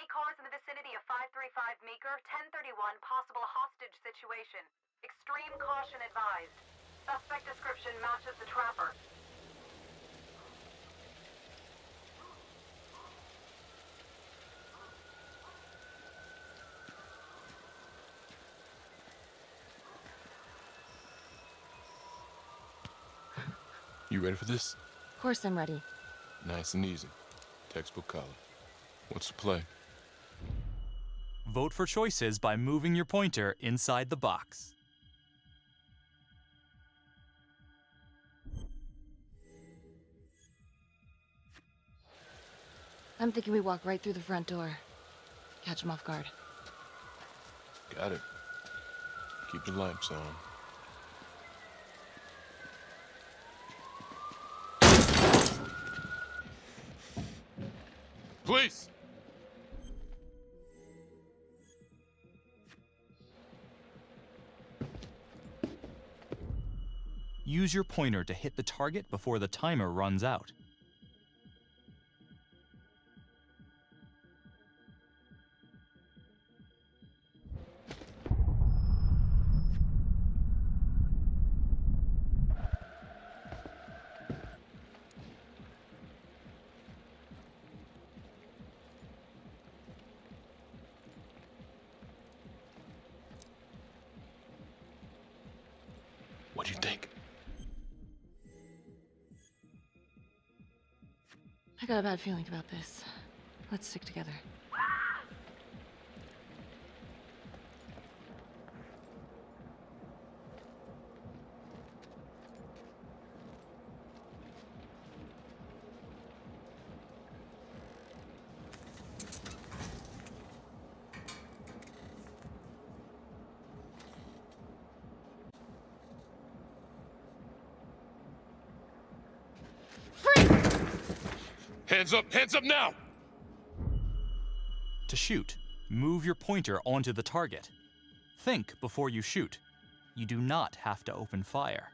Any cars in the vicinity of 535 Meeker, 1031, possible hostage situation. Extreme caution advised. Suspect description matches the trapper. You ready for this? Of course I'm ready. Nice and easy. Textbook color. What's the play? Vote for choices by moving your pointer inside the box. I'm thinking we walk right through the front door. Catch him off guard. Got it. Keep the lights on. Police! Use your pointer to hit the target before the timer runs out. What do you think? I got a bad feeling about this. Let's stick together. Hands up now! To shoot, move your pointer onto the target. Think before you shoot. You do not have to open fire.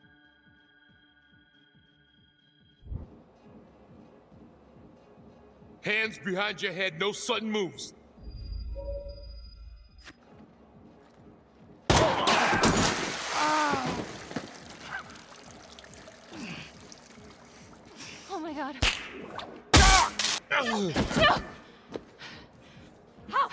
Hands behind your head, no sudden moves. Oh my god. No! Help! Help!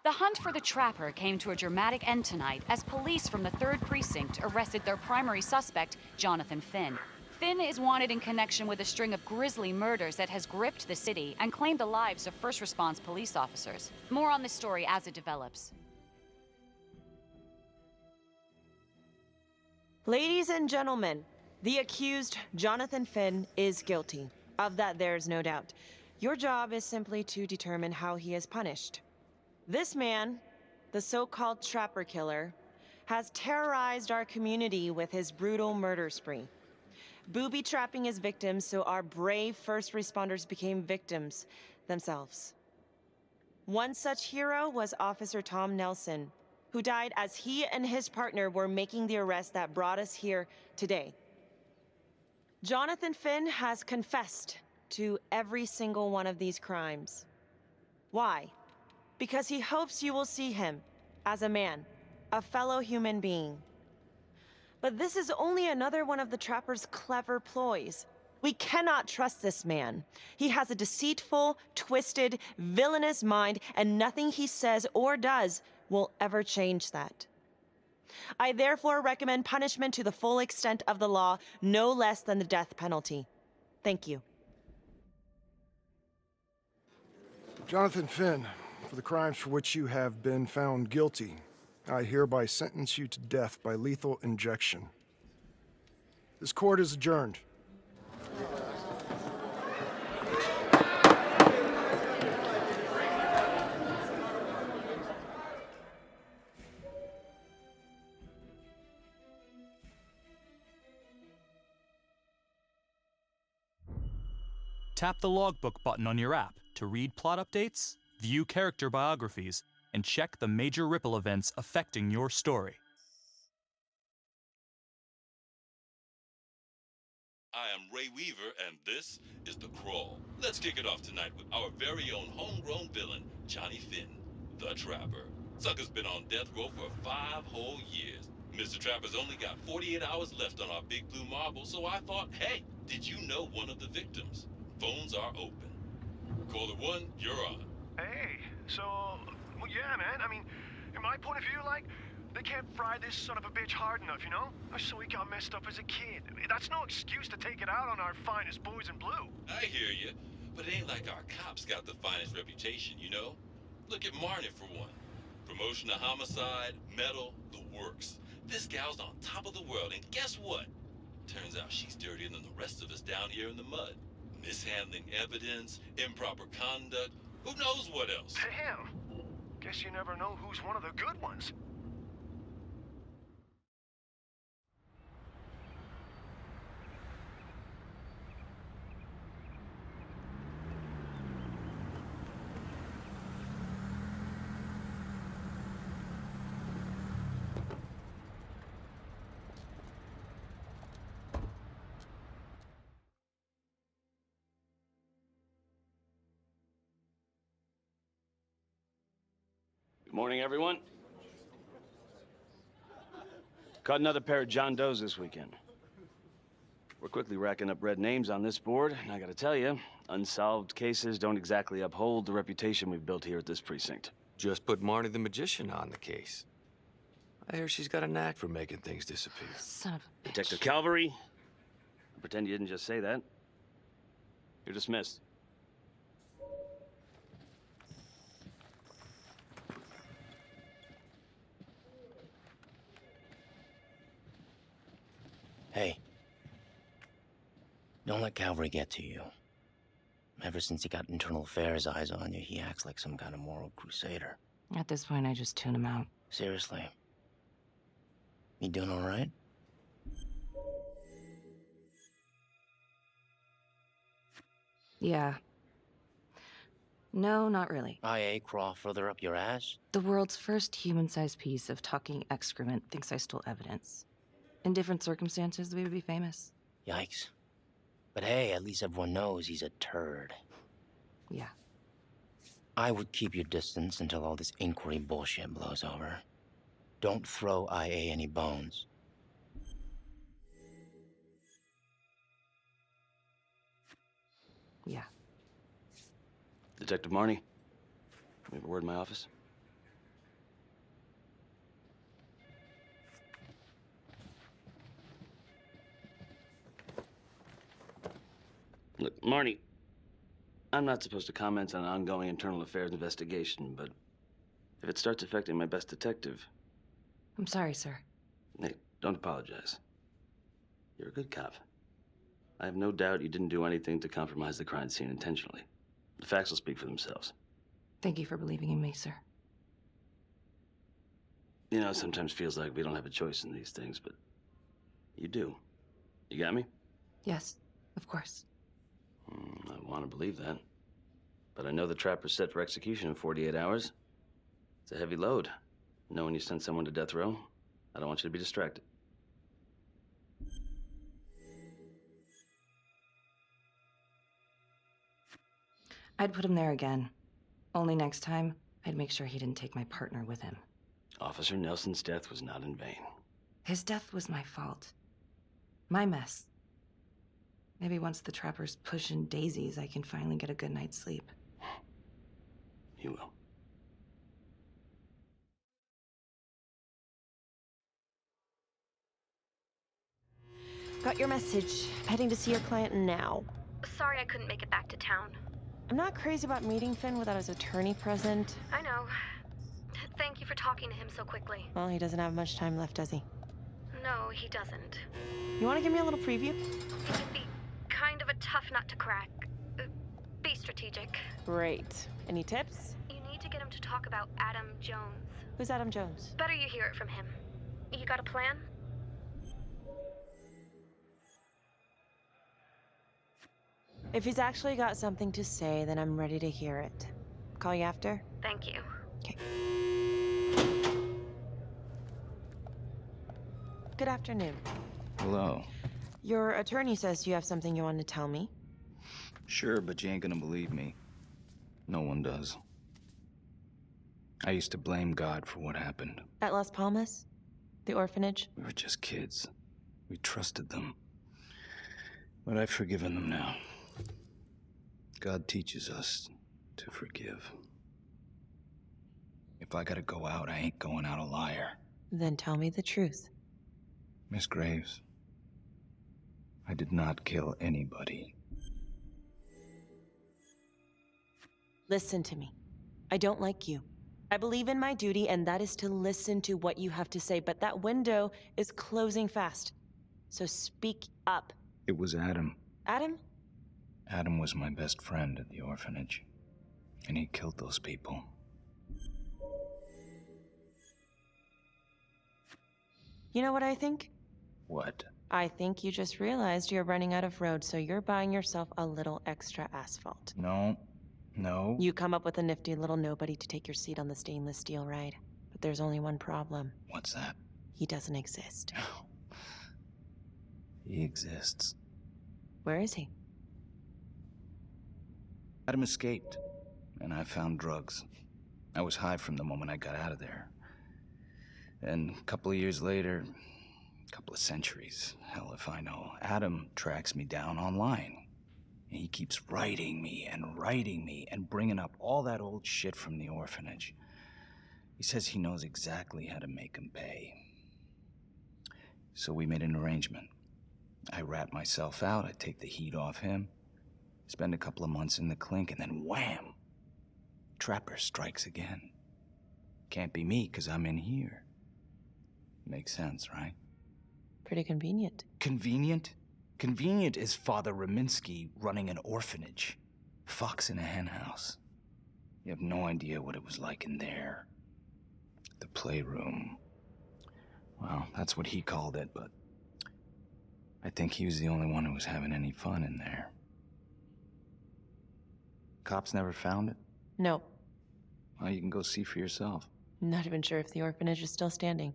The hunt for the Trapper came to a dramatic end tonight as police from the 3rd Precinct arrested their primary suspect, Jonathan Finn. Finn is wanted in connection with a string of grisly murders that has gripped the city and claimed the lives of first response police officers. More on this story as it develops. Ladies and gentlemen, the accused, Jonathan Finn, is guilty. Of that, there's no doubt. Your job is simply to determine how he is punished. This man, the so-called Trapper Killer, has terrorized our community with his brutal murder spree. Booby-trapping his victims so our brave first responders became victims themselves. One such hero was Officer Tom Nelson, who died as he and his partner were making the arrest that brought us here today. Jonathan Finn has confessed to every single one of these crimes. Why? Because he hopes you will see him as a man, a fellow human being. But this is only another one of the Trapper's clever ploys. We cannot trust this man. He has a deceitful, twisted, villainous mind, and nothing he says or does will ever change that. I therefore recommend punishment to the full extent of the law, no less than the death penalty. Thank you. Jonathan Finn, for the crimes for which you have been found guilty, I hereby sentence you to death by lethal injection. This court is adjourned. Tap the logbook button on your app to read plot updates, view character biographies, and check the major ripple events affecting your story. I am Ray Weaver, and this is The Crawl. Let's kick it off tonight with our very own homegrown villain, Johnny Finn, the Trapper. Sucker's been on death row for 5 whole years. Mr. Trapper's only got 48 hours left on our big blue marble, so I thought, hey, did you know one of the victims? Phones are open. Caller 1, you're on. Hey, so, well, yeah, man. I mean, in my point of view, like, they can't fry this son of a bitch hard enough, you know? So he got messed up as a kid. That's no excuse to take it out on our finest boys in blue. I hear you, but it ain't like our cops got the finest reputation, you know? Look at Marnie for one. Promotion to homicide, medal, the works. This gal's on top of the world, and guess what? Turns out she's dirtier than the rest of us down here in the mud. Mishandling evidence, improper conduct, who knows what else? Damn. Guess you never know who's one of the good ones. Good morning, everyone. Caught another pair of John Does this weekend. We're quickly racking up red names on this board, and I gotta tell you, unsolved cases don't exactly uphold the reputation we've built here at this precinct. Just put Marnie the Magician on the case. I hear she's got a knack for making things disappear. Son of a bitch. Detective Calvary, I pretend you didn't just say that. You're dismissed. Hey, don't let Calvary get to you. Ever since he got internal affairs eyes on you, he acts like some kind of moral crusader. At this point, I just tune him out. Seriously. You doing all right? Yeah. No, not really. IA crawl further up your ass? The world's first human-sized piece of talking excrement thinks I stole evidence. In different circumstances, we would be famous. Yikes. But hey, at least everyone knows he's a turd. Yeah. I would keep your distance until all this inquiry bullshit blows over. Don't throw IA any bones. Yeah. Detective Marnie, we have a word in my office. Look, Marnie, I'm not supposed to comment on an ongoing internal affairs investigation, but if it starts affecting my best detective... I'm sorry, sir. Hey, don't apologize. You're a good cop. I have no doubt you didn't do anything to compromise the crime scene intentionally. The facts will speak for themselves. Thank you for believing in me, sir. You know, it sometimes feels like we don't have a choice in these things, but you do. You got me? Yes, of course. I want to believe that. But I know the Trapper's set for execution in 48 hours. It's a heavy load. Knowing you sent someone to death row, I don't want you to be distracted. I'd put him there again. Only next time, I'd make sure he didn't take my partner with him. Officer Nelson's death was not in vain. His death was my fault. My mess. Maybe once the Trapper's pushing daisies, I can finally get a good night's sleep. You will. Got your message. Heading to see your client now. Sorry I couldn't make it back to town. I'm not crazy about meeting Finn without his attorney present. I know. Thank you for talking to him so quickly. Well, he doesn't have much time left, does he? No, he doesn't. You want to give me a little preview? It can be kind of a tough nut to crack. Be strategic. Great. Any tips? You need to get him to talk about Adam Jones. Who's Adam Jones? Better you hear it from him. You got a plan? If he's actually got something to say, then I'm ready to hear it. Call you after? Thank you. Okay. Good afternoon. Hello. Your attorney says you have something you want to tell me. Sure, but you ain't gonna believe me. No one does. I used to blame God for what happened. At Las Palmas? The orphanage? We were just kids. We trusted them. But I've forgiven them now. God teaches us to forgive. If I gotta go out, I ain't going out a liar. Then tell me the truth. Miss Graves, I did not kill anybody. Listen to me. I don't like you. I believe in my duty, and that is to listen to what you have to say, but that window is closing fast. So speak up. It was Adam. Adam? Adam was my best friend at the orphanage, and he killed those people. You know what I think? What? I think you just realized you're running out of road, so you're buying yourself a little extra asphalt. No. No. You come up with a nifty little nobody to take your seat on the stainless steel ride. But there's only one problem. What's that? He doesn't exist. He exists. Where is he? Adam escaped, and I found drugs. I was high from the moment I got out of there. And a couple of years later, a couple of centuries, hell if I know, Adam tracks me down online. And he keeps writing me and bringing up all that old shit from the orphanage. He says he knows exactly how to make him pay. So we made an arrangement. I rat myself out, I take the heat off him, spend a couple of months in the clink, and then wham! Trapper strikes again. Can't be me, 'cause I'm in here. Makes sense, right? Pretty convenient. Convenient? Convenient is Father Raminsky running an orphanage. Fox in a henhouse. You have no idea what it was like in there. The playroom. Well, that's what he called it, but I think he was the only one who was having any fun in there. Cops never found it? No. Well, you can go see for yourself. Not even sure if the orphanage is still standing.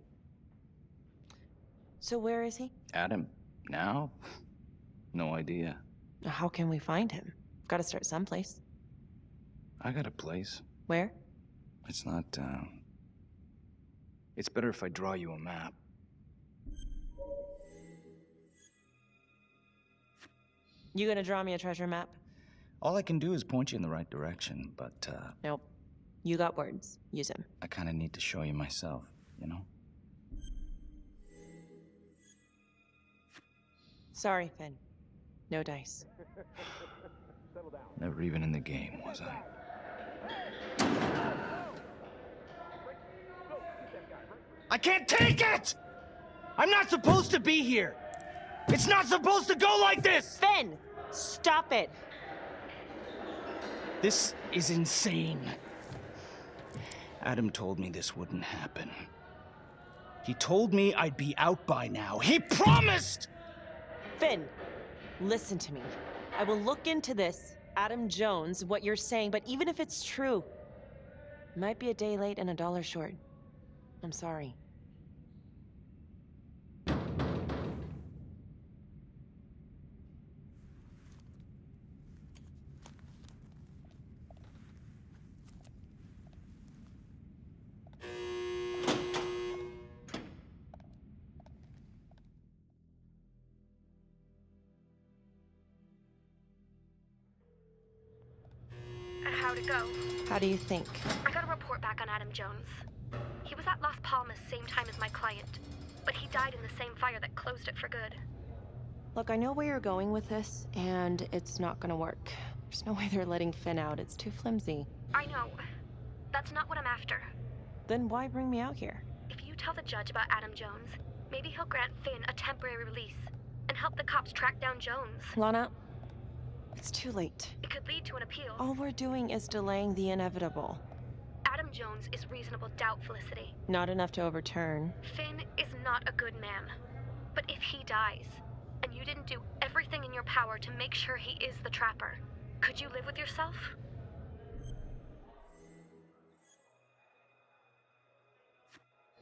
So where is he? Adam? Now? No idea. How can we find him? Gotta start someplace. I got a place. Where? It's not, It's better if I draw you a map. You gonna draw me a treasure map? All I can do is point you in the right direction, but, Nope. You got words. Use them. I kinda need to show you myself, you know? Sorry, Finn. No dice. Never even in the game, was I? I can't take it! I'm not supposed to be here! It's not supposed to go like this! Finn! Stop it! This is insane. Adam told me this wouldn't happen. He told me I'd be out by now. He promised! Finn, listen to me. I will look into this, Adam Jones, what you're saying, but even if it's true, it might be a day late and $1 short. I'm sorry. How'd it go? How do you think? I got a report back on Adam Jones. He was at Las Palmas same time as my client, but he died in the same fire that closed it for good. Look, I know where you're going with this, and it's not gonna work. There's no way they're letting Finn out. It's too flimsy. I know. That's not what I'm after. Then why bring me out here? If you tell the judge about Adam Jones, maybe he'll grant Finn a temporary release and help the cops track down Jones. Lana, it's too late. It could lead to an appeal. All we're doing is delaying the inevitable. Adam Jones is reasonable doubt, Felicity. Not enough to overturn. Finn is not a good man. But if he dies, and you didn't do everything in your power to make sure he is the Trapper. Could you live with yourself?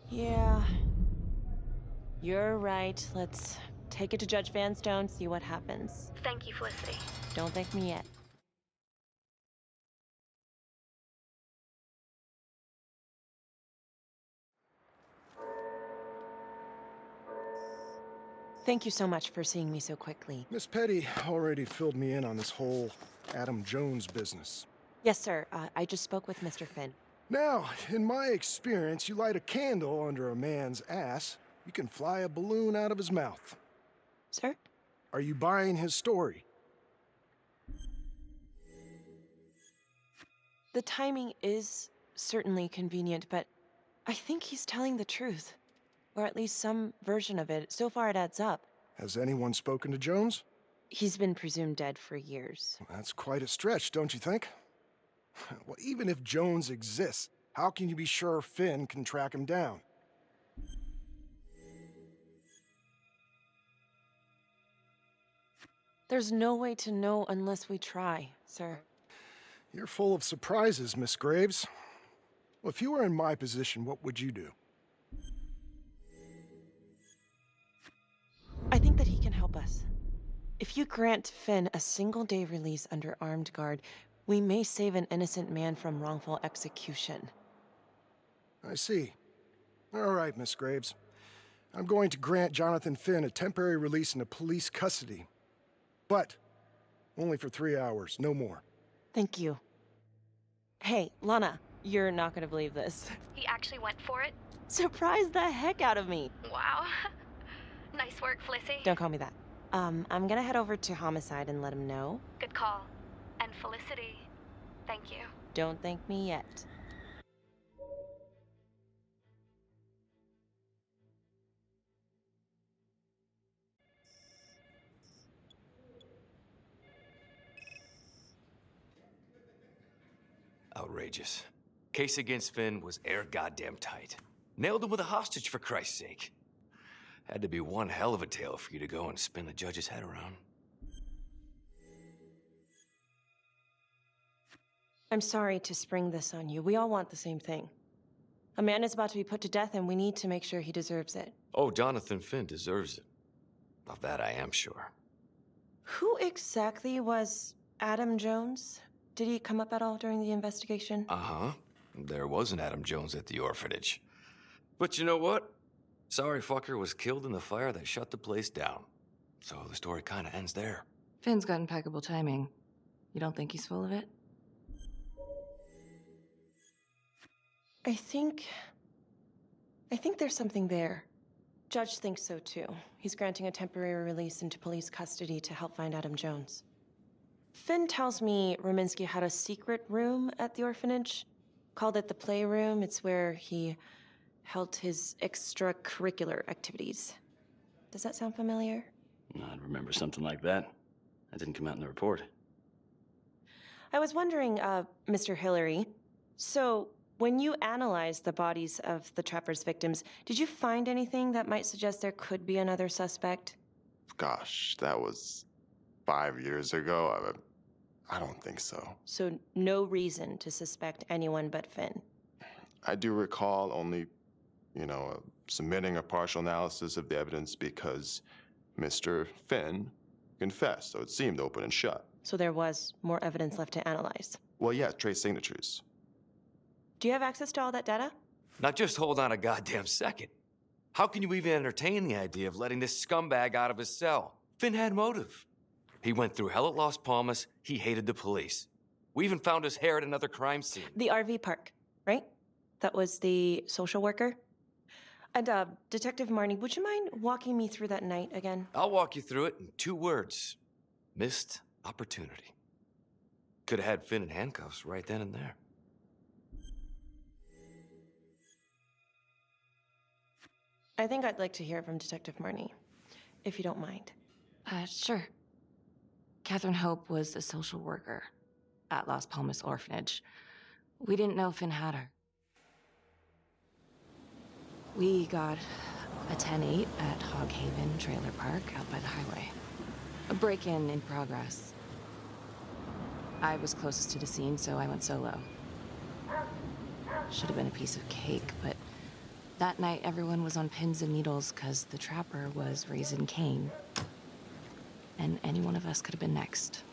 Yeah. You're right. Let's take it to Judge Vanstone, see what happens. Thank you, Felicity. Don't thank me yet. Thank you so much for seeing me so quickly. Miss Petty already filled me in on this whole Adam Jones business. Yes, sir. I just spoke with Mr. Finn. Now, in my experience, you light a candle under a man's ass, you can fly a balloon out of his mouth. Sir? Are you buying his story? The timing is certainly convenient, but I think he's telling the truth. Or at least some version of it. So far, it adds up. Has anyone spoken to Jones? He's been presumed dead for years. That's quite a stretch, don't you think? Well, even if Jones exists, how can you be sure Finn can track him down? There's no way to know unless we try, sir. You're full of surprises, Miss Graves. Well, if you were in my position, what would you do? I think that he can help us. If you grant Finn a single-day release under armed guard, we may save an innocent man from wrongful execution. I see. All right, Miss Graves. I'm going to grant Jonathan Finn a temporary release into police custody. But only for 3 hours, no more. Thank you. Hey, Lana, you're not gonna believe this. He actually went for it? Surprised the heck out of me. Wow. Nice work, Felicity. Don't call me that. I'm gonna head over to Homicide and let him know. Good call. And Felicity, thank you. Don't thank me yet. Outrageous. Case against Finn was air goddamn tight. Nailed him with a hostage, for Christ's sake. Had to be one hell of a tale for you to go and spin the judge's head around. I'm sorry to spring this on you. We all want the same thing. A man is about to be put to death, and we need to make sure he deserves it. Oh, Jonathan Finn deserves it. Of that I am sure. Who exactly was Adam Jones? Did he come up at all during the investigation? Uh-huh. There was an Adam Jones at the orphanage. But you know what? Sorry fucker was killed in the fire that shut the place down. So the story kind of ends there. Finn's got impeccable timing. You don't think he's full of it? I think there's something there. Judge thinks so too. He's granting a temporary release into police custody to help find Adam Jones. Finn tells me Rominsky had a secret room at the orphanage. Called it the playroom. It's where he held his extracurricular activities. Does that sound familiar? I'd remember something like that. That didn't come out in the report. I was wondering, Mr. Hillary, so when you analyzed the bodies of the Trapper's victims, did you find anything that might suggest there could be another suspect? Gosh, that was 5 years ago. I don't think so. So no reason to suspect anyone but Finn? I do recall only, submitting a partial analysis of the evidence because Mr. Finn confessed, so it seemed open and shut. So there was more evidence left to analyze? Well, yeah, trace signatures. Do you have access to all that data? Now just hold on a goddamn second. How can you even entertain the idea of letting this scumbag out of his cell? Finn had motive. He went through hell at Las Palmas. He hated the police. We even found his hair at another crime scene. The RV park, right? That was the social worker? And, Detective Marnie, would you mind walking me through that night again? I'll walk you through it in 2 words. Missed opportunity. Could have had Finn in handcuffs right then and there. I think I'd like to hear from Detective Marnie, if you don't mind. Sure. Catherine Hope was a social worker at Las Palmas Orphanage. We didn't know Finn had her. We got A 10-8 at Hog Haven Trailer Park out by the highway. A break-in in progress. I was closest to the scene, so I went solo. Should have been a piece of cake, but that night everyone was on pins and needles because the trapper was raising Cain. And any one of us could have been next.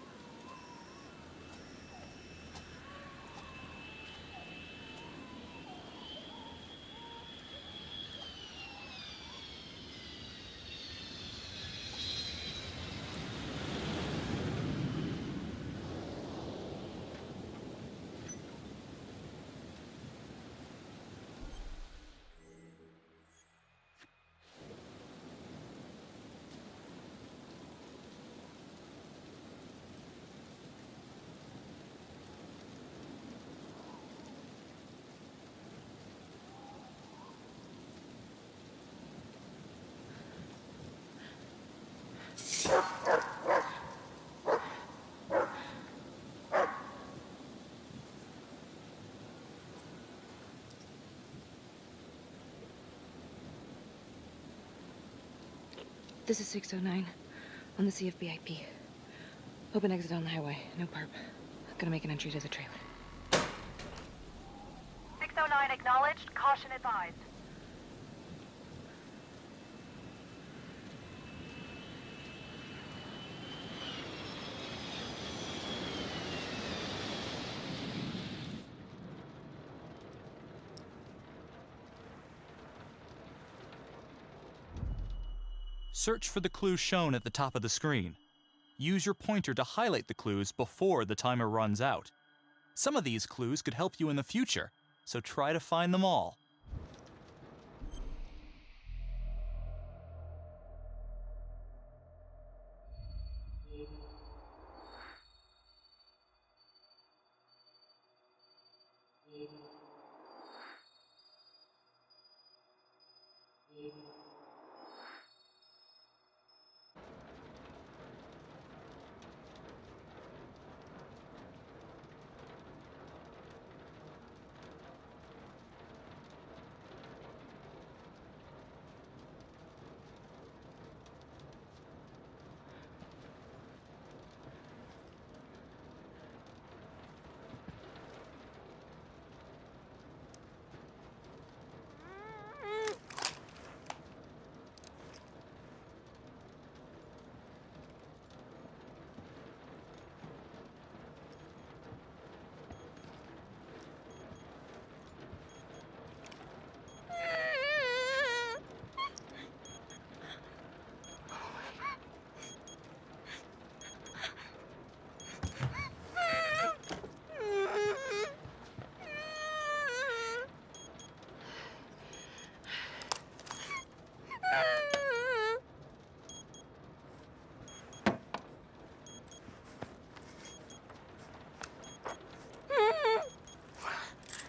This is 609 on the CFBIP. Open exit on the highway, no perp. Gonna make an entry to the trailer. 609 acknowledged, caution advised. Search for the clues shown at the top of the screen. Use your pointer to highlight the clues before the timer runs out. Some of these clues could help you in the future, so try to find them all.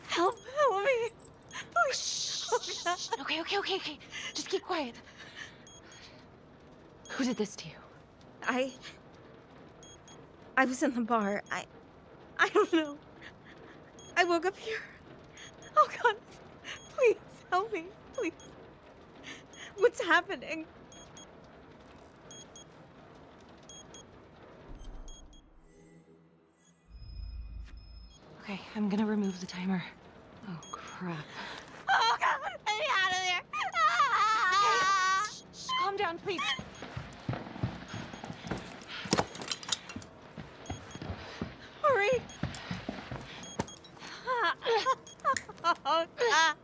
Help me. Please. Okay. Just keep quiet. Who did this to you? I was in the bar. I don't know. I woke up here. Oh God, please help me, please. What's happening? Okay, I'm gonna remove the timer. Oh, crap. Oh God, get me out of there. Shh, calm down, please. Hurry. Oh God.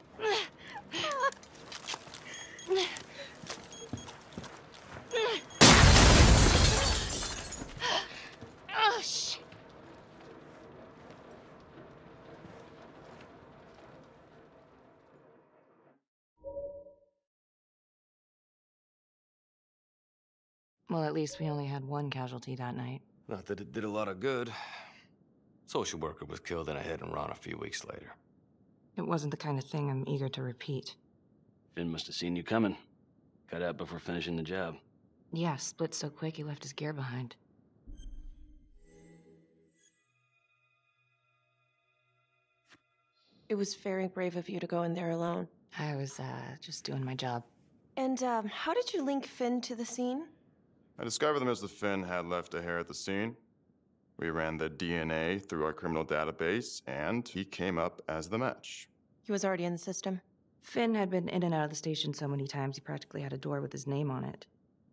Oh, shit. Well, at least we only had one casualty that night. Not that it did a lot of good. Social worker was killed in a hit and run a few weeks later. It wasn't the kind of thing I'm eager to repeat. Finn must have seen you coming. Got out before finishing the job. Yeah, split so quick he left his gear behind. It was very brave of you to go in there alone. I was, just doing my job. And, how did you link Finn to the scene? I discovered that Mr. Finn had left a hair at the scene. We ran the DNA through our criminal database, and he came up as the match. He was already in the system. Finn had been in and out of the station so many times he practically had a door with his name on it.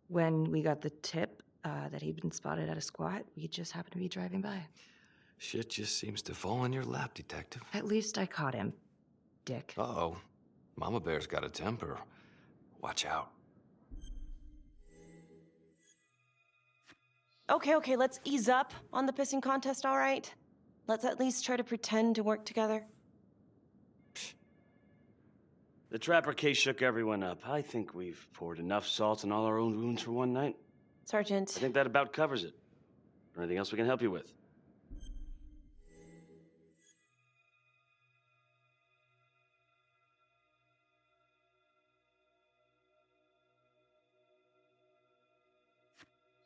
When we got the tip that he'd been spotted at a squat, we just happened to be driving by. Shit just seems to fall in your lap, Detective. At least I caught him, Dick. Uh-oh. Mama Bear's got a temper. Watch out. Okay, let's ease up on the pissing contest, all right? Let's at least try to pretend to work together. The Trapper case shook everyone up. I think we've poured enough salt in all our own wounds for one night. Sergeant. I think that about covers it. Or anything else we can help you with?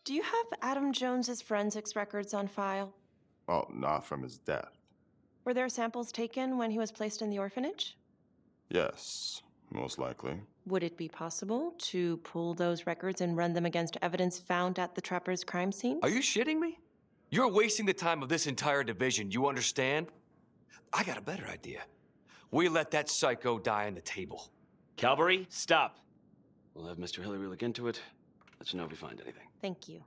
Do you have Adam Jones's forensics records on file? Well, not from his death. Were there samples taken when he was placed in the orphanage? Yes, most likely. Would it be possible to pull those records and run them against evidence found at the Trapper's crime scene? Are you shitting me? You're wasting the time of this entire division, you understand? I got a better idea. We let that psycho die on the table. Calvary, stop. We'll have Mr. Hillary look into it. Let you know if we find anything. Thank you.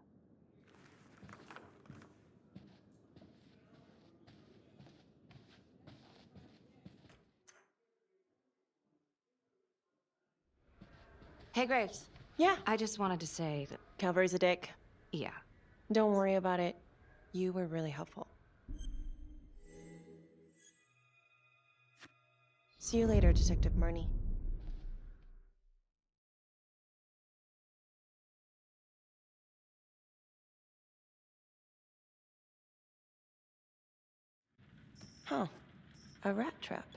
Hey, Graves. Yeah? I just wanted to say that... Calvary's a dick. Yeah. Don't worry about it. You were really helpful. See you later, Detective Marnie. Huh. A rat trap.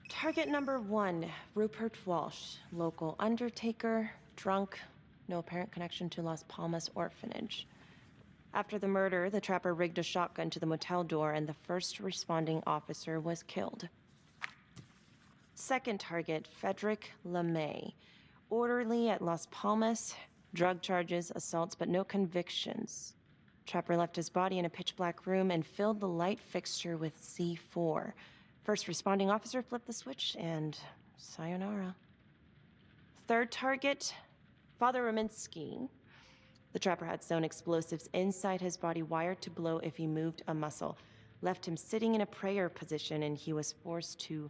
Target number 1, Rupert Walsh, local undertaker, drunk, no apparent connection to Las Palmas orphanage. After the murder, the Trapper rigged a shotgun to the motel door and the first responding officer was killed. Second target, Frederick LeMay, orderly at Las Palmas, drug charges, assaults, but no convictions. Trapper left his body in a pitch-black room and filled the light fixture with C4. First responding officer flipped the switch, and sayonara. Third target, Father Rominsky. The Trapper had sewn explosives inside his body, wired to blow if he moved a muscle. Left him sitting in a prayer position, and he was forced to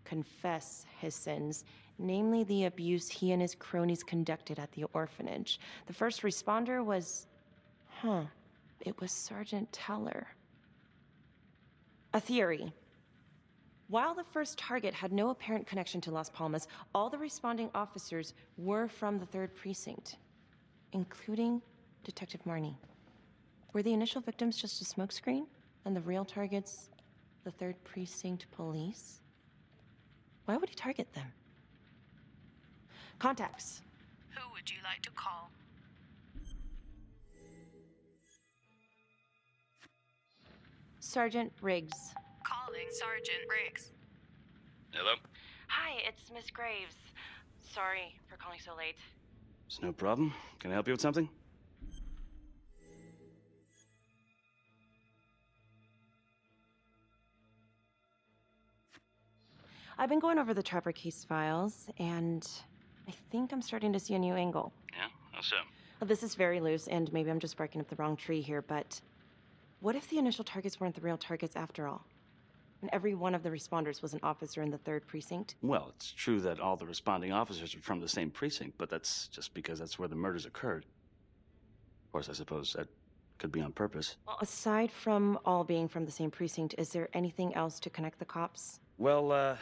confess his sins, namely the abuse he and his cronies conducted at the orphanage. The first responder was... It was Sergeant Teller. A theory. While the first target had no apparent connection to Las Palmas, all the responding officers were from the 3rd Precinct, including Detective Marnie. Were the initial victims just a smokescreen, and the real targets the 3rd Precinct police? Why would he target them? Contacts. Who would you like to call? Sergeant Riggs. Calling Sergeant Riggs. Hello? Hi, it's Miss Graves. Sorry for calling so late. It's no problem. Can I help you with something? I've been going over the Trapper case files, and I think I'm starting to see a new angle. Yeah? How so? This is very loose, and maybe I'm just barking up the wrong tree here, but what if the initial targets weren't the real targets after all? And every one of the responders was an officer in the 3rd Precinct? Well, it's true that all the responding officers are from the same precinct, but that's just because that's where the murders occurred. Of course, I suppose that could be on purpose. Well, aside from all being from the same precinct, is there anything else to connect the cops? Well,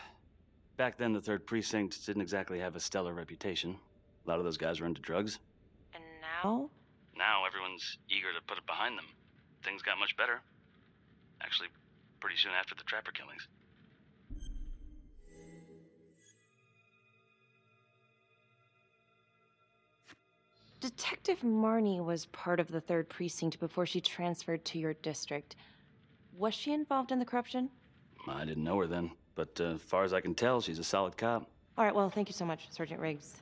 back then the 3rd Precinct didn't exactly have a stellar reputation. A lot of those guys were into drugs. And now? Now everyone's eager to put it behind them. Things got much better. Actually, pretty soon after the Trapper killings. Detective Marnie was part of the 3rd Precinct before she transferred to your district. Was she involved in the corruption? I didn't know her then, but as far as I can tell, she's a solid cop. All right, well, thank you so much, Sergeant Riggs.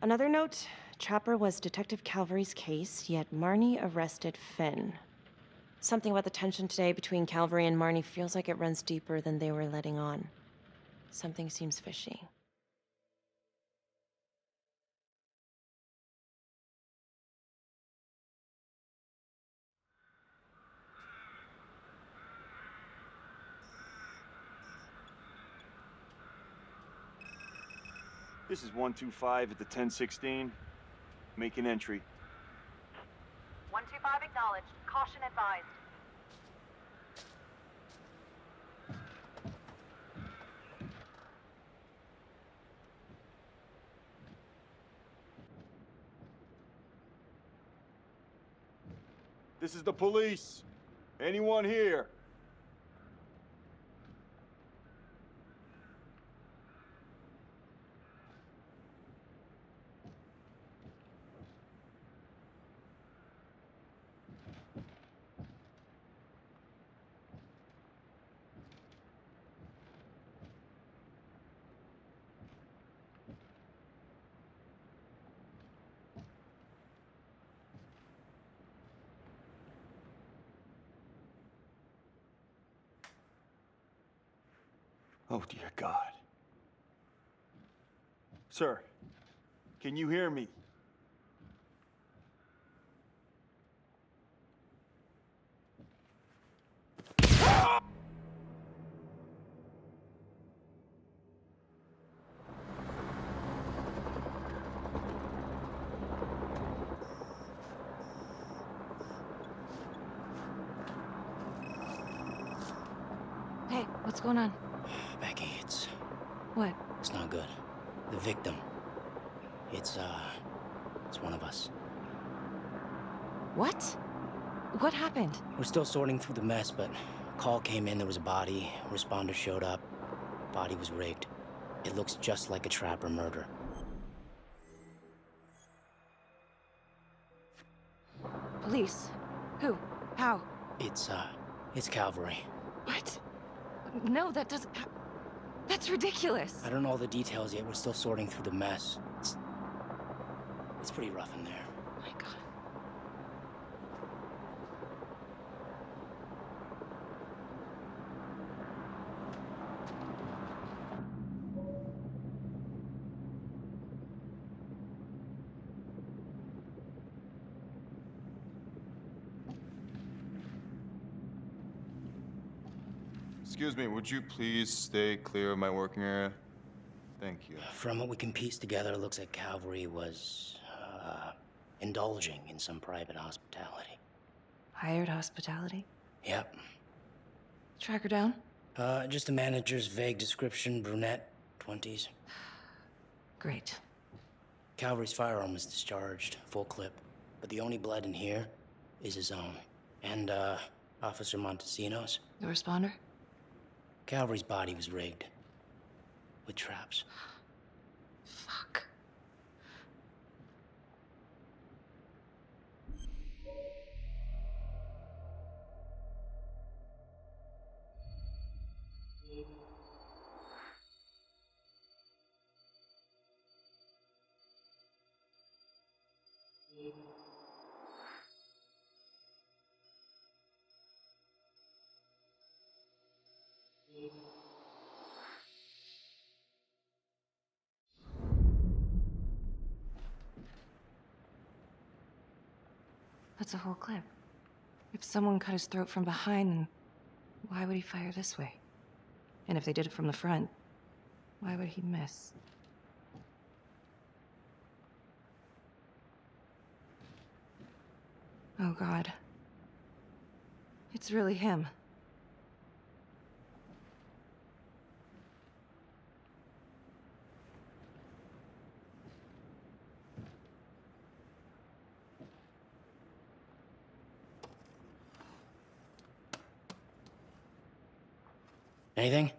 Another note, Trapper was Detective Calvary's case, yet Marnie arrested Finn. Something about the tension today between Calvary and Marnie feels like it runs deeper than they were letting on. Something seems fishy. This is 125 at the 1016. Make an entry. 125 acknowledged. Caution advised. This is the police. Anyone here? Oh, dear God. Sir, can you hear me? Hey, what's going on? Becky, it's What? not good. The victim. It's one of us. What? What happened? We're still sorting through the mess, but a call came in, there was a body. Responder showed up. Body was rigged. It looks just like a Trapper murder. Police? Who? How? It's Calvary. What? No, that doesn't... That's ridiculous. I don't know all the details yet. We're still sorting through the mess. It's pretty rough in there. Oh my God. Excuse me, would you please stay clear of my working area? Thank you. From what we can piece together, it looks like Calvary was, indulging in some private hospitality. Hired hospitality? Yep. Track her down? Just a manager's vague description, brunette, 20s. Great. Calvary's firearm was discharged, full clip. But the only blood in here is his own. And, Officer Montesino's. The responder? Calvary's body was rigged. With traps. Fuck. That's a whole clip. If someone cut his throat from behind, then why would he fire this way? And if they did it from the front, why would he miss? Oh, God. It's really him. Anything?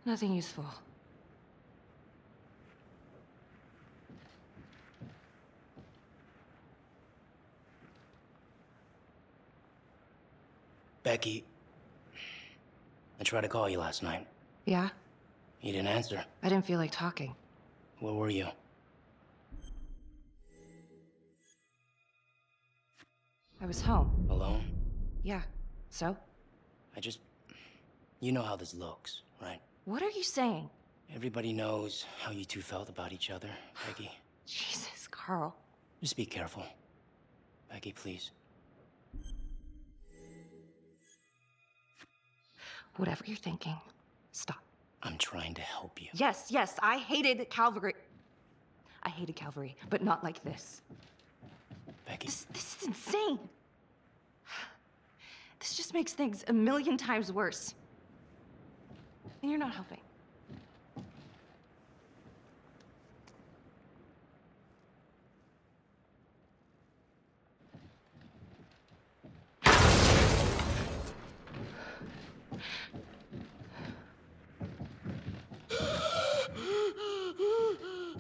Nothing useful. Becky, tried to call you last night. Yeah? You didn't answer. I didn't feel like talking. Where were you? I was home. Alone? Yeah. So? You know how this looks, right? What are you saying? Everybody knows how you two felt about each other, Peggy. Jesus, Carl. Just be careful. Peggy, please. Whatever you're thinking, stop. I'm trying to help you. Yes, I hated Calvary. I hated Calvary, but not like this. Becky. This is insane. This just makes things a million times worse. And you're not helping.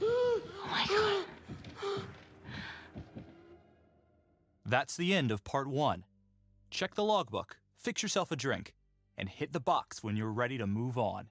Oh my God. That's the end of part 1. Check the logbook, fix yourself a drink, and hit the box when you're ready to move on.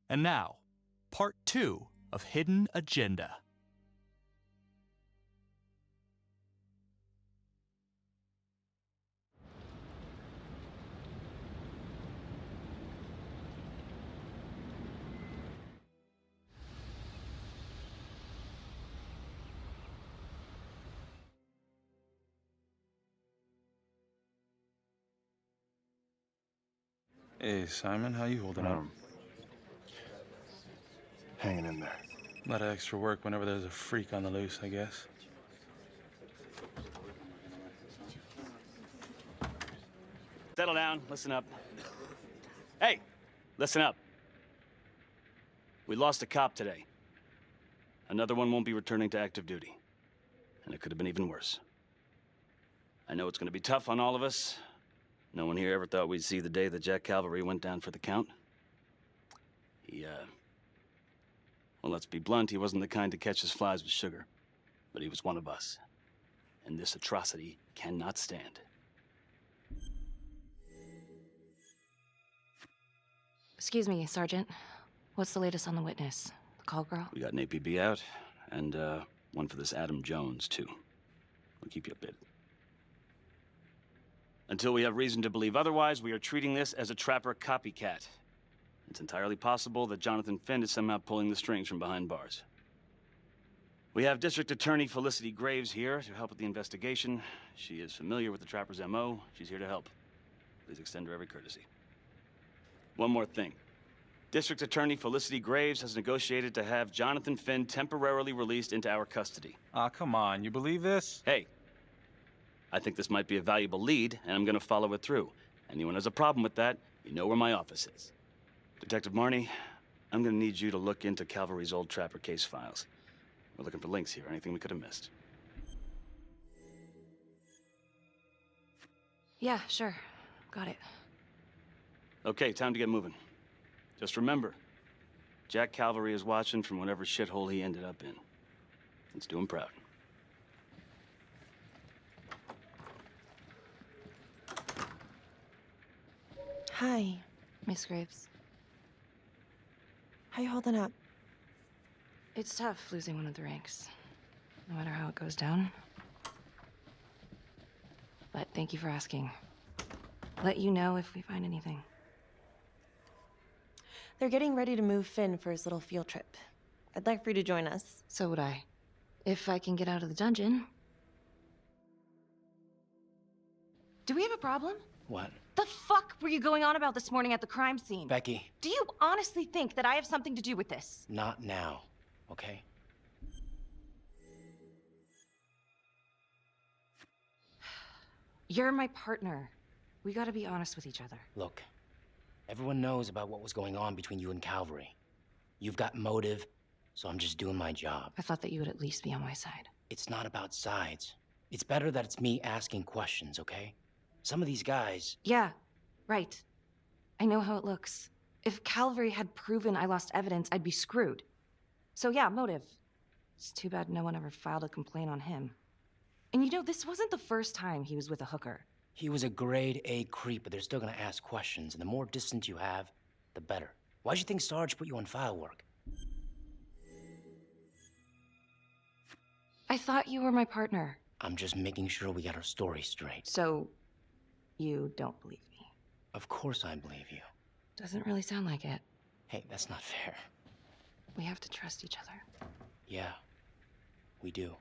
And now, part 2 of Hidden Agenda. Hey, Simon, how you holding up? Hanging in there. A lot of extra work whenever there's a freak on the loose, I guess. Settle down, listen up. Hey, listen up. We lost a cop today. Another one won't be returning to active duty. And it could have been even worse. I know it's gonna be tough on all of us. No one here ever thought we'd see the day that Jack Calvary went down for the count. Well, let's be blunt, he wasn't the kind to catch his flies with sugar. But he was one of us. And this atrocity cannot stand. Excuse me, Sergeant. What's the latest on the witness? The call girl? We got an APB out, and one for this Adam Jones, too. We'll keep you updated. Until we have reason to believe otherwise, we are treating this as a Trapper copycat. It's entirely possible that Jonathan Finn is somehow pulling the strings from behind bars. We have District Attorney Felicity Graves here to help with the investigation. She is familiar with the Trapper's MO. She's here to help. Please extend her every courtesy. One more thing. District Attorney Felicity Graves has negotiated to have Jonathan Finn temporarily released into our custody. Aw, come on. You believe this? Hey, I think this might be a valuable lead, and I'm gonna follow it through. Anyone has a problem with that, you know where my office is. Detective Marney, I'm gonna need you to look into Calvary's old Trapper case files. We're looking for links here, anything we could have missed. Yeah, sure. Got it. Okay, time to get moving. Just remember, Jack Calvary is watching from whatever shithole he ended up in. Let's do him proud. Hi. Miss Graves. How you holding up? It's tough losing one of the ranks. no matter how it goes down. But thank you for asking. Let you know if we find anything. They're getting ready to move Finn for his little field trip. I'd like for you to join us. So would I. If I can get out of the dungeon. Do we have a problem? What? The fuck were you going on about this morning at the crime scene? Becky. Do you honestly think that I have something to do with this? Not now, okay? You're my partner. We gotta be honest with each other. Look, everyone knows about what was going on between you and Calvary. You've got motive, so I'm just doing my job. I thought that you would at least be on my side. It's not about sides. It's better that it's me asking questions, okay? Some of these guys... Yeah, right. I know how it looks. If Calvary had proven I lost evidence, I'd be screwed. So yeah, motive. It's too bad no one ever filed a complaint on him. And you know, this wasn't the first time he was with a hooker. He was a grade A creep, but they're still gonna ask questions, and the more distance you have, the better. Why'd you think Sarge put you on file work? I thought you were my partner. I'm just making sure we got our story straight. So, you don't believe me? Of course I believe you. Doesn't really sound like it. Hey, that's not fair. We have to trust each other. Yeah, we do.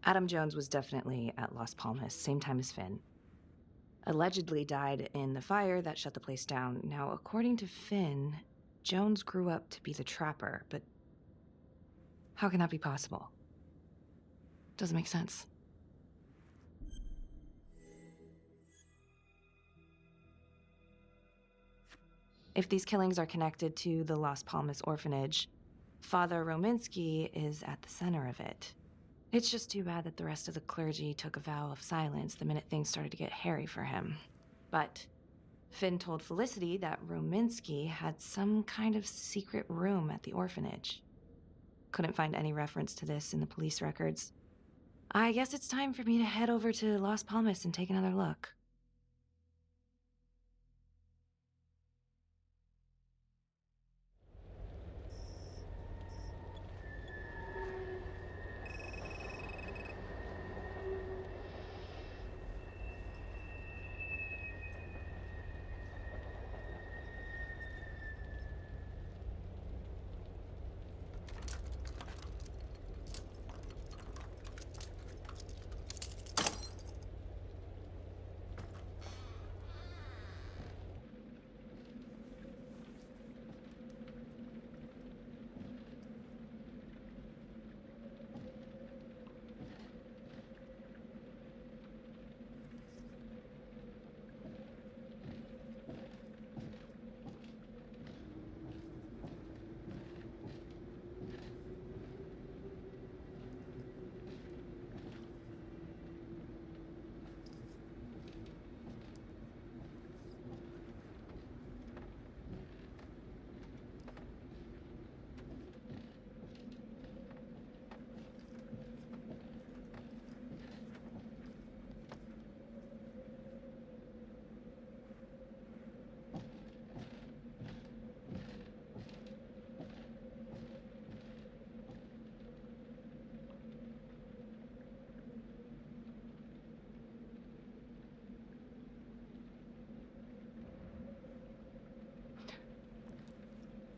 Adam Jones was definitely at Las Palmas, same time as Finn. Allegedly died in the fire that shut the place down. Now, according to Finn, Jones grew up to be the trapper, but how can that be possible? Doesn't make sense. If these killings are connected to the Las Palmas orphanage, Father Rominsky is at the center of it. It's just too bad that the rest of the clergy took a vow of silence the minute things started to get hairy for him. But Finn told Felicity that Rominsky had some kind of secret room at the orphanage. Couldn't find any reference to this in the police records. I guess it's time for me to head over to Las Palmas and take another look.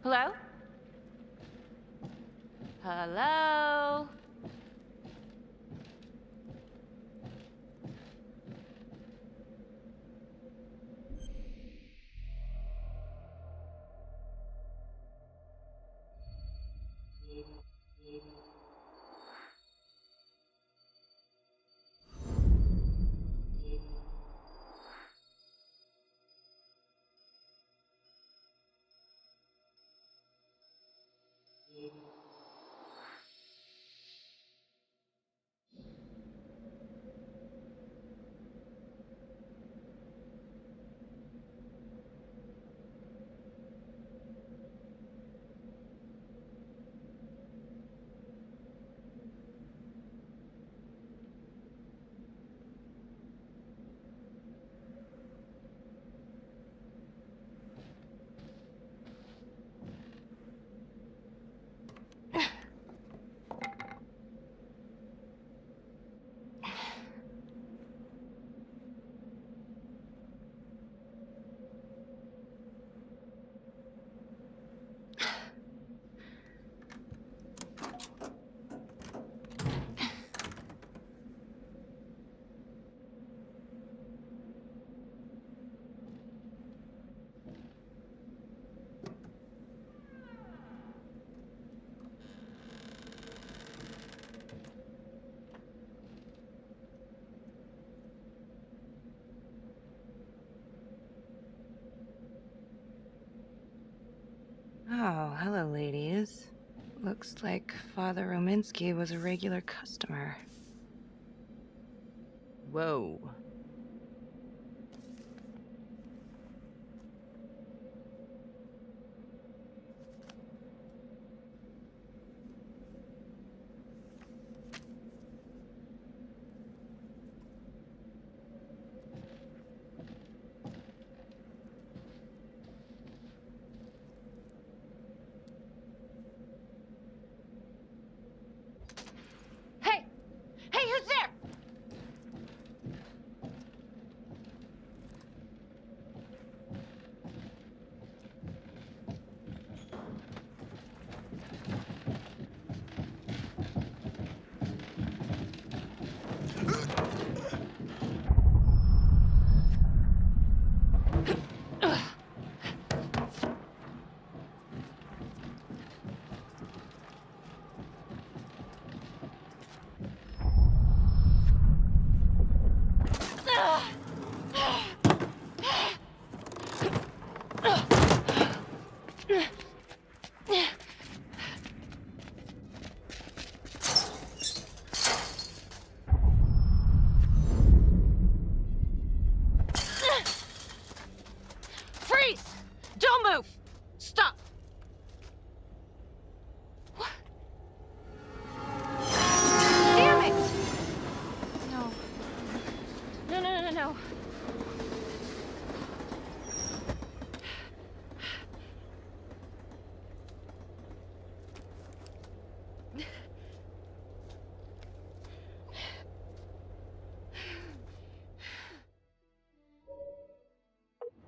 Hello? Hello? Oh, hello, ladies. Looks like Father Rominsky was a regular customer. Whoa. Hey! Hey, who's there? Freeze! Don't move! Stop! What? Damn it! No. No.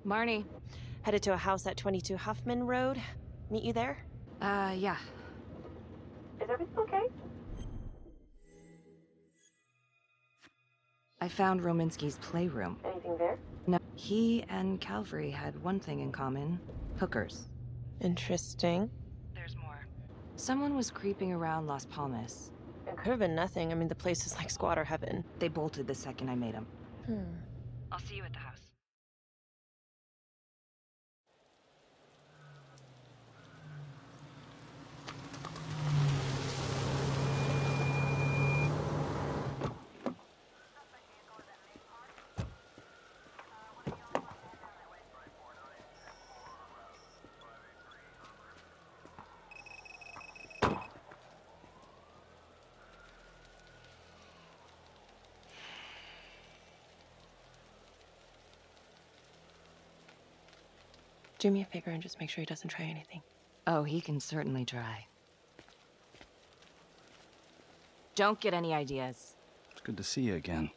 Marnie. Headed to a house at 22 Huffman Road. Meet you there? Yeah. Is everything okay? I found Rominsky's playroom. Anything there? No, he and Calvary had one thing in common. Hookers. Interesting. There's more. Someone was creeping around Las Palmas. It could have been nothing. I mean, the place is like squatter heaven. They bolted the second I made them. Hmm. I'll see you at the house. Do me a favor and just make sure he doesn't try anything. Oh, he can certainly try. Don't get any ideas. It's good to see you again.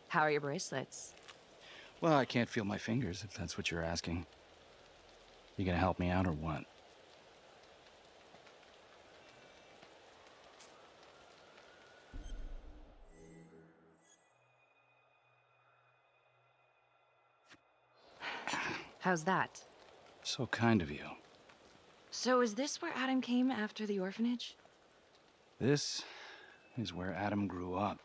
How are your bracelets? Well, I can't feel my fingers, if that's what you're asking. You gonna help me out or what? How's that? So kind of you. So is this where Adam came after the orphanage? This is where Adam grew up.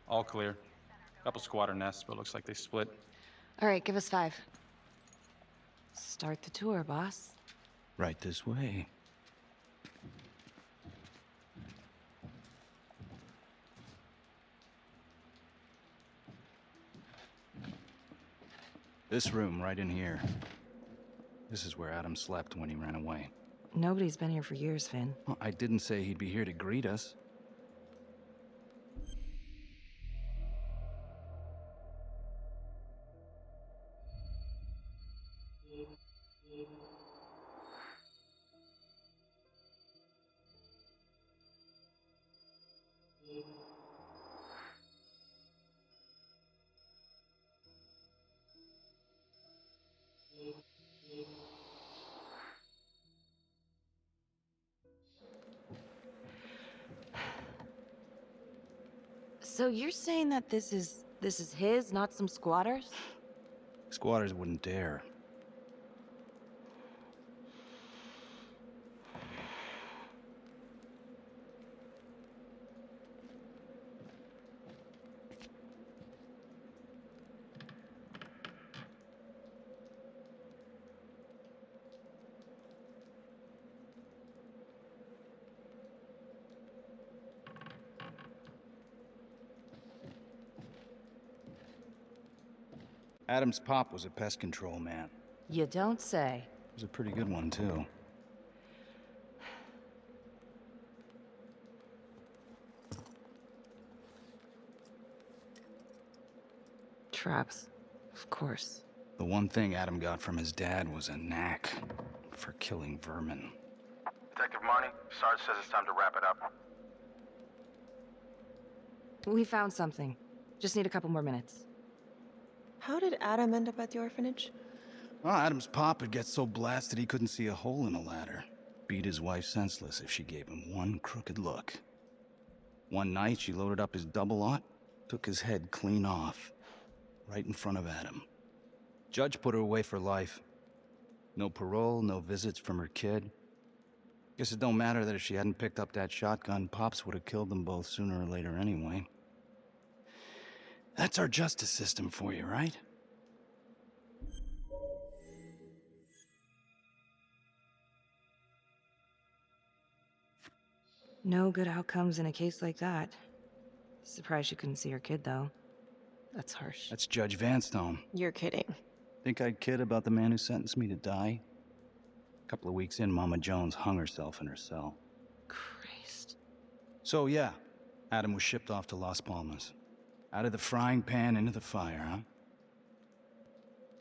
All clear. Couple squatter nests, but looks like they split. All right, give us 5. Start the tour, boss. Right this way. This room right in here. This is where Adam slept when he ran away. Nobody's been here for years, Finn. Well, I didn't say he'd be here to greet us. So you're saying that this is his, not some squatters? Squatters wouldn't dare. Adam's pop was a pest control man. You don't say. He was a pretty good one, too. Traps. Of course. The one thing Adam got from his dad was a knack for killing vermin. Detective Marnie, Sarge says it's time to wrap it up. We found something. Just need a couple more minutes. How did Adam end up at the orphanage? Well, Adam's pop would get so blasted he couldn't see a hole in a ladder. Beat his wife senseless if she gave him one crooked look. One night, she loaded up his double-aught, took his head clean off, right in front of Adam. Judge put her away for life. No parole, no visits from her kid. Guess it don't matter that if she hadn't picked up that shotgun, Pops would have killed them both sooner or later anyway. That's our justice system for you, right? No good outcomes in a case like that. Surprised she couldn't see her kid, though. That's harsh. That's Judge Vanstone. You're kidding. Think I'd kid about the man who sentenced me to die? A couple of weeks in, Mama Jones hung herself in her cell. Christ. So yeah, Adam was shipped off to Las Palmas. Out of the frying pan into the fire, huh?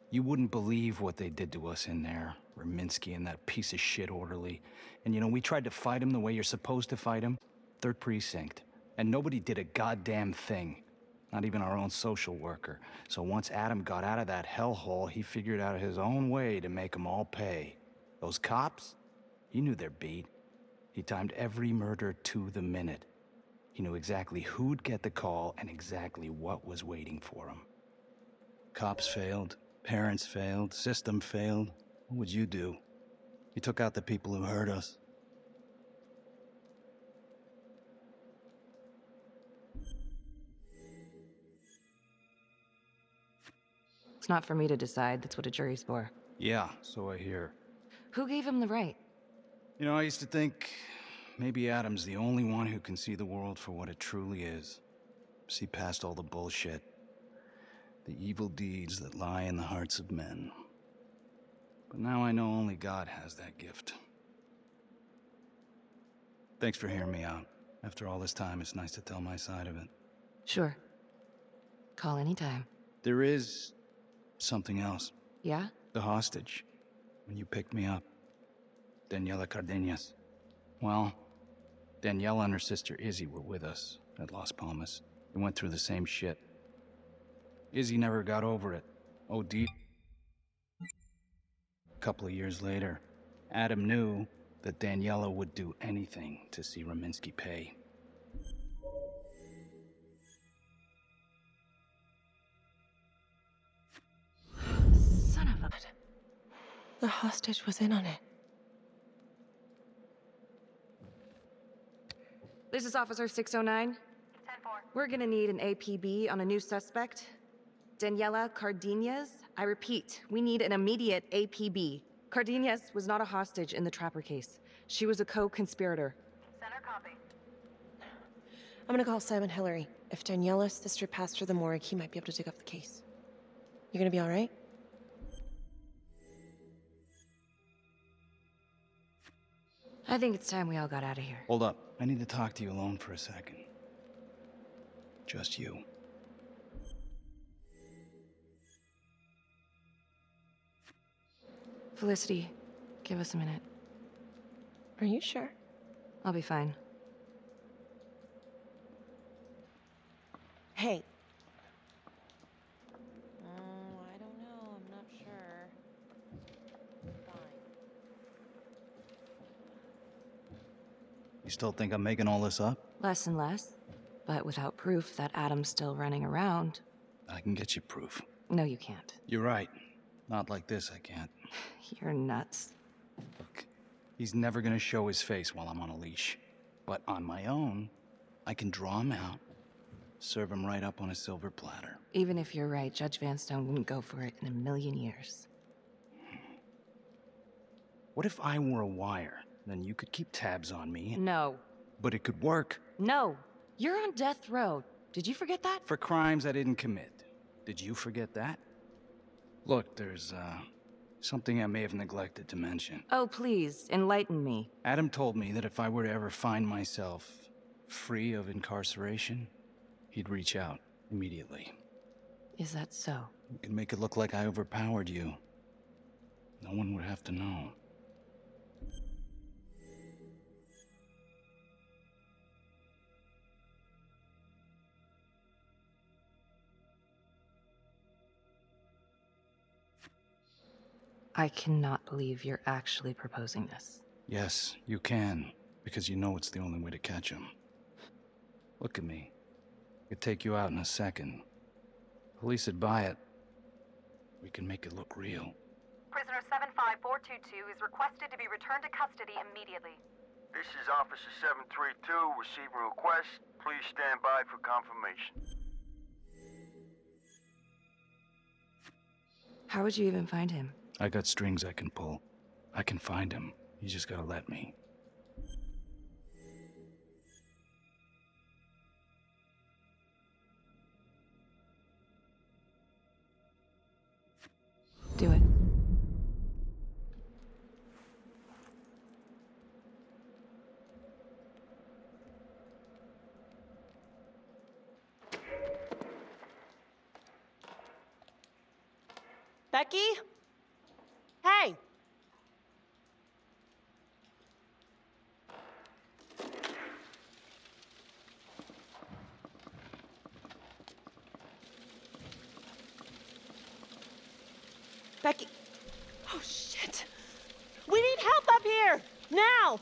You wouldn't believe what they did to us in there. Rominsky and that piece of shit orderly. And you know, we tried to fight him the way you're supposed to fight him. 3rd Precinct. And nobody did a goddamn thing. Not even our own social worker. So once Adam got out of that hellhole, he figured out his own way to make them all pay. Those cops, he knew their beat. He timed every murder to the minute. He knew exactly who'd get the call and exactly what was waiting for him. Cops failed, parents failed, system failed. What would you do? You took out the people who hurt us. It's not for me to decide. That's what a jury's for. Yeah, so I hear. Who gave him the right? You know, I used to think maybe Adam's the only one who can see the world for what it truly is. See past all the bullshit. The evil deeds that lie in the hearts of men. But now I know only God has that gift. Thanks for hearing me out. After all this time, it's nice to tell my side of it. Sure. Call anytime. There is something else. Yeah? The hostage. When you picked me up. Daniela Cardenas. Well, Daniela and her sister Izzy were with us at Las Palmas. We went through the same shit. Izzy never got over it. OD'd. A couple of years later, Adam knew that Daniela would do anything to see Rominsky pay. Son of a... The hostage was in on it. This is Officer 609. 10-4. We're gonna need an APB on a new suspect. Daniela Cardenas. I repeat, we need an immediate APB. Cardenas was not a hostage in the Trapper case. She was a co-conspirator. Center copy. I'm gonna call Simon Hillary. If Daniela's sister passed through the morgue, he might be able to dig up the case. You gonna be all right? I think it's time we all got out of here. Hold up. I need to talk to you alone for a second. Just you. Felicity, give us a minute. Are you sure? I'll be fine. Hey. I don't know. I'm not sure. Fine. You still think I'm making all this up? Less and less. But without proof that Adam's still running around... I can get you proof. No, you can't. You're right. Not like this, I can't. You're nuts. Look, he's never gonna show his face while I'm on a leash. But on my own, I can draw him out, serve him right up on a silver platter. Even if you're right, Judge Vanstone wouldn't go for it in a million years. What if I were a wire? Then you could keep tabs on me. No. But it could work. No. You're on death row. Did you forget that? For crimes I didn't commit. Did you forget that? Look, there's, something I may have neglected to mention. Oh, please, enlighten me. Adam told me that if I were to ever find myself free of incarceration, he'd reach out immediately. Is that so? You can make it look like I overpowered you. No one would have to know. I cannot believe you're actually proposing this. Yes, you can, because you know it's the only way to catch him. Look at me. I could take you out in a second. Police would buy it. We can make it look real. Prisoner 75422 is requested to be returned to custody immediately. This is Officer 732 receiving request. Please stand by for confirmation. How would you even find him? I got strings I can pull. I can find him. You just gotta let me. Do it. Becky? Hey! Becky. Oh, shit. We need help up here! Now!